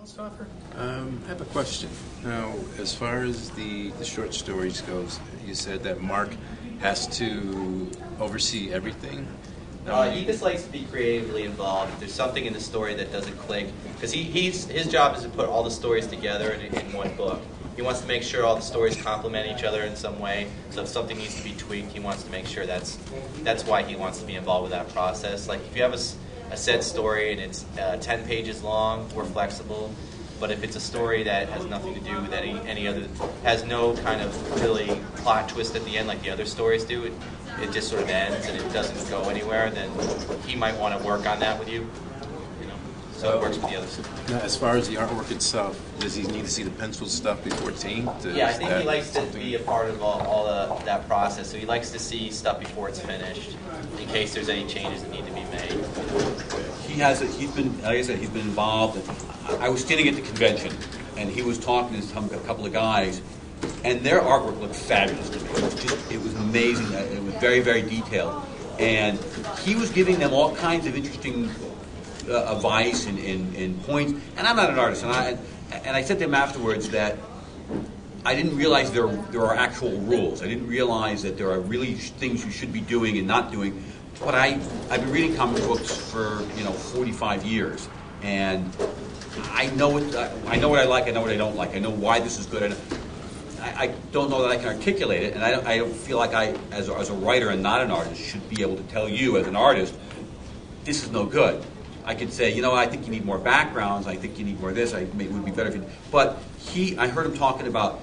wants to offer? I have a question. Now, as far as the short stories goes, you said that Mark has to oversee everything. He just likes to be creatively involved. If there's something in the story that doesn't click, because his job is to put all the stories together in one book. He wants to make sure all the stories complement each other in some way. So if something needs to be tweaked, he wants to make sure that's why he wants to be involved with that process. Like if you have a set story and it's 10 pages long, we're flexible. But if it's a story that has nothing to do with any other, has no kind of really plot twist at the end like the other stories do, it just sort of ends and it doesn't go anywhere, then he might want to work on that with you. So it works with the others. Now, as far as the artwork itself, does he need to see the pencil stuff before it's inked? Yeah, I think he likes to be a part of all that process. So he likes to see stuff before it's finished, in case there's any changes that need to be made. He's been, like I said, he's been involved. I was standing at the convention, and he was talking to a couple of guys, and their artwork looked fabulous to me. It was amazing. It was very, very detailed. And he was giving them all kinds of interesting advice and points. And I'm not an artist, and I said to him afterwards that I didn't realize there are actual rules. I didn't realize that there are really things you should be doing and not doing. But I've been reading comic books for 45 years, and I know what I like. I know what I don't like. I know why this is good. I don't know that I can articulate it, and I don't feel like I, as a writer and not an artist, should be able to tell you as an artist, this is no good. I could say, I think you need more backgrounds. I think you need more of this. It would be better if you. But I heard him talking about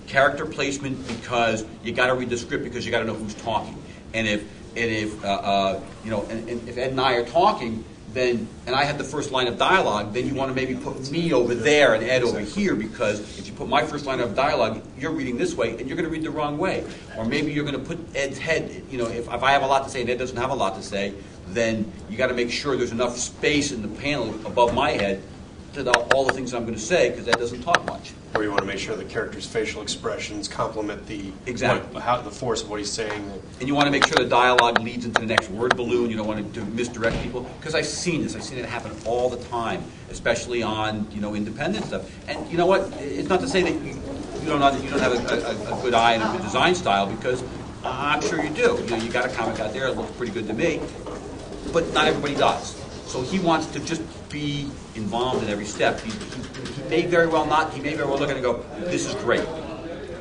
character placement because you got to read the script because you got to know who's talking, and if if Ed and I are talking, then, and I have the first line of dialogue, then you want to maybe put me over there and Ed over here, because if you put my first line of dialogue, you're reading this way, and you're going to read the wrong way. Or maybe you're going to put Ed's head, if I have a lot to say and Ed doesn't have a lot to say, then you got to make sure there's enough space in the panel above my head to all the things I'm going to say, because Ed doesn't talk much. Or you want to make sure the character's facial expressions complement the the force of what he's saying. And you want to make sure the dialogue leads into the next word balloon. You don't want to misdirect people, because I've seen this. I've seen it happen all the time, especially on independent stuff. And you know what? It's not to say that you don't have a good eye and a good design style, because I'm sure you do. You got a comic out there that looks pretty good to me, but not everybody does. So he wants to just be involved in every step. He may very well not. He may very well look at it and go, "This is great,"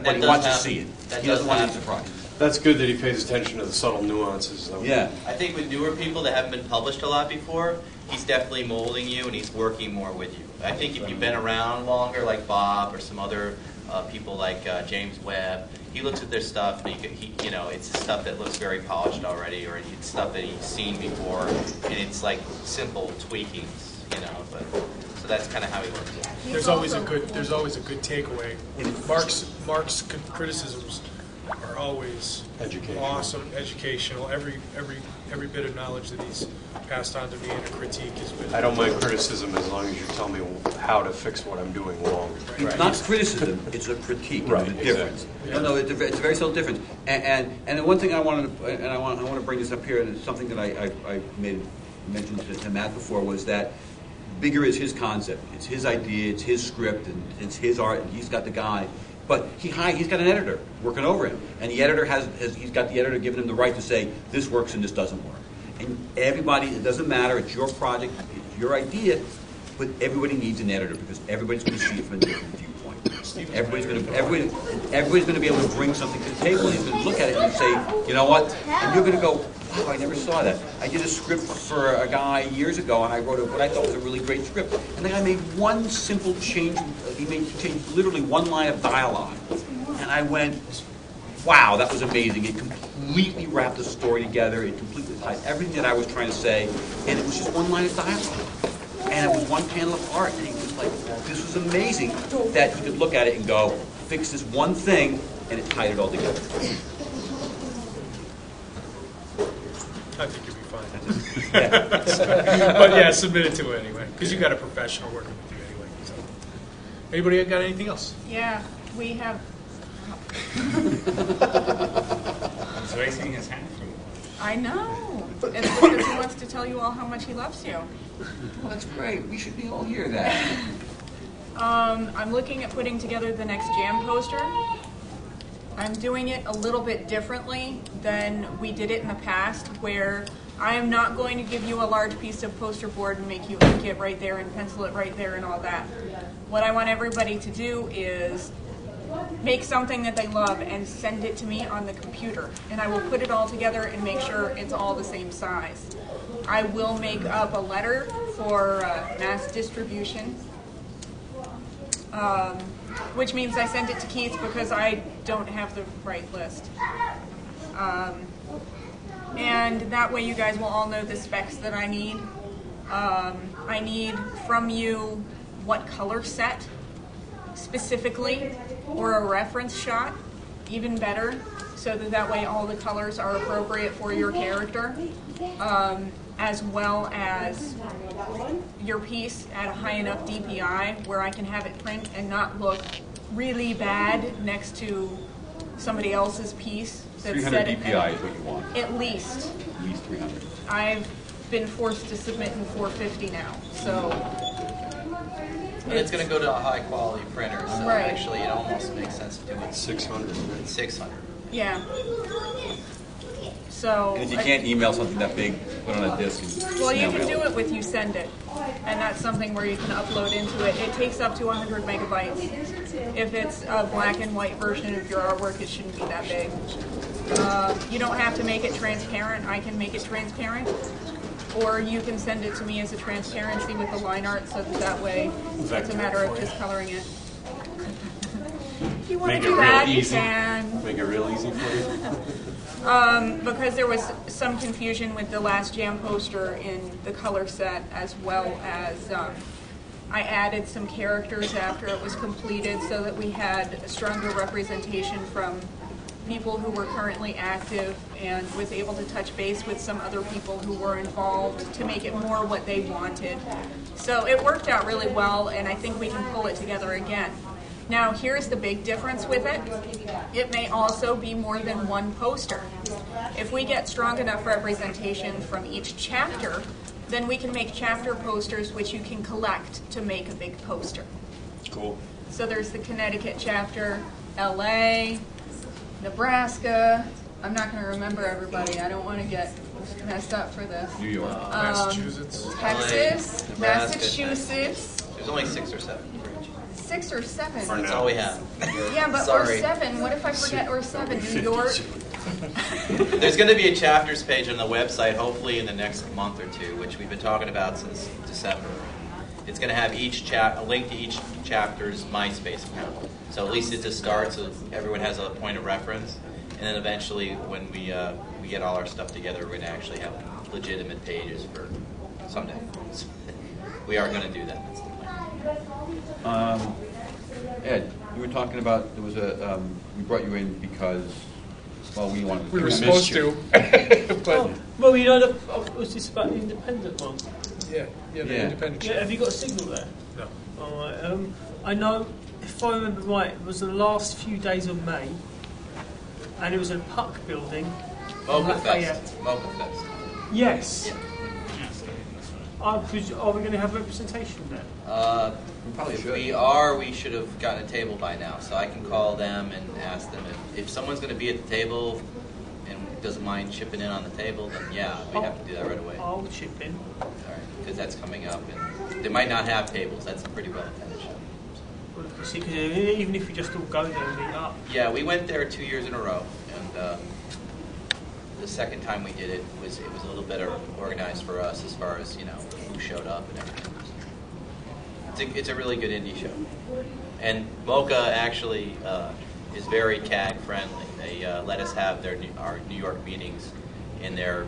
but he wants to see it. He doesn't want to be surprised. That's good that he pays attention to the subtle nuances, though. Yeah. I think with newer people that haven't been published a lot before, he's definitely molding you and he's working more with you. I think if you've been around longer, like Bob or some other people like James Webb, he looks at their stuff and it's stuff that looks very polished already, or it's stuff that he's seen before, and it's like simple tweakings, But so that's kind of how he works. There's always a good takeaway. Mark's criticisms are always awesome, educational. Every bit of knowledge that he's passed on to me in a critique has been. I don't mind criticism as long as you tell me how to fix what I'm doing wrong. It's not criticism; it's a critique. Right. There's a difference. Exactly. No, it's a very subtle difference. And the one thing I want to bring this up here, and it's something that I mentioned to Matt before, was that Bigger is his concept. It's his idea. It's his script, and it's his art. And he's got the guy. But he's got an editor working over him, and the editor he's got the editor giving him the right to say this works and this doesn't work. And everybody, it doesn't matter. It's your project, it's your idea, but everybody needs an editor, because everybody's going to see it from a different viewpoint. Everybody's going to be able to bring something to the table, and he's going to look at it and say, you know what? And you're going to go, wow, I never saw that. I did a script for a guy years ago, and I wrote what I thought was a really great script. And the guy made one simple change. He changed literally one line of dialogue. And I went, wow, that was amazing. It completely wrapped the story together. It completely tied everything that I was trying to say. And it was just one line of dialogue. And it was one panel of art. And he was like, this was amazing that he could look at it and go, fix this one thing, and it tied it all together. I think you'll be fine. But yeah, submit it to it anyway, because you got a professional working with you anyway. So. Anybody got anything else? Yeah, we have. He's raising his hand for you. I know. It's because he wants to tell you all how much he loves you. Well, that's great. We should all hear that. I'm looking at putting together the next Jam poster. I'm doing it a little bit differently than we did it in the past, where I am not going to give you a large piece of poster board and make you ink it right there and pencil it right there and all that. What I want everybody to do is make something that they love and send it to me on the computer, and I will put it all together and make sure it's all the same size. I will make up a letter for mass distribution, which means I send it to Keith because I don't have the right list. And that way you guys will all know the specs that I need. I need from you what color set specifically, or a reference shot, even better, so that way all the colors are appropriate for your character, as well as your piece at a high enough DPI where I can have it print and not look really bad next to somebody else's piece. 300 DPI is what you want. At least. At least 300. I've been forced to submit in 450 now, so. But it's going to go to a high quality printer, so Right. actually it almost makes sense to do it 600. 600. Yeah. So. And if you can't email something that big, put it on a disk and Well, you snail can mail do it. it with You Send It, and that's something where you can upload into it. It takes up to 100 megabytes. If it's a black and white version of your artwork, it shouldn't be that big. You don't have to make it transparent. I can make it transparent, or you can send it to me as a transparency with the line art, so that way it's a matter of just coloring it. If you want to Make it do real that, you easy. can. Make it real easy for you. Because there was some confusion with the last Jam poster in the color set, as well as I added some characters after it was completed so that we had a stronger representation from people who were currently active, and was able to touch base with some other people who were involved to make it more what they wanted. So it worked out really well, and I think we can pull it together again. Now, here's the big difference with it. It may also be more than one poster. If we get strong enough representation from each chapter, then we can make chapter posters which you can collect to make a big poster. Cool. So there's the Connecticut chapter, LA, Nebraska. I'm not going to remember everybody. I don't want to get messed up for this. New York. Massachusetts. Texas, Nebraska, Massachusetts, There's only 6 or 7 for each. 6 or 7. That's all we have. Yeah, but Sorry. or 7. What if I forget or 7? New York. There's going to be a chapters page on the website, hopefully in the next month or two, which we've been talking about since December. It's going to have a link to each chapter's MySpace account. So at least it's a start, so everyone has a point of reference. And then eventually, when we get all our stuff together, we're going to actually have legitimate pages for someday. We are going to do that. That's the plan. Ed, you were talking about, there was a, we brought you in because, well, we wanted to. We were missed supposed you. to, but Well, you know, was this about the independent one? yeah, the Yeah. independent. Yeah, have you got a signal there? No. All right. I know, if I remember right, it was the last few days of May, and it was in Puck Building. Mocha Lafayette. Fest. Mocha Fest. Yes. Are we going to have representation there? Probably If should. we should have gotten a table by now. So I can call them and ask them if someone's going to be at the table and doesn't mind chipping in on the table, then yeah, we have to do that right away. All I'll chip in. right, because that's coming up, and they might not have tables. That's a pretty well attended show. Well, you see, 'cause even if we just all go there and meet up. Yeah, we went there 2 years in a row, and the second time we did it was a little better organized for us as far as who showed up and everything. It's a really good indie show, and Mocha actually is very CAG friendly. They let us have our New York meetings in their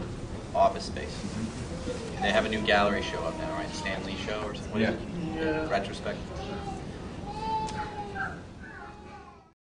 office space, and they have a new gallery show up now, right? Stan Lee show or something. Yeah. Yeah. Retrospect.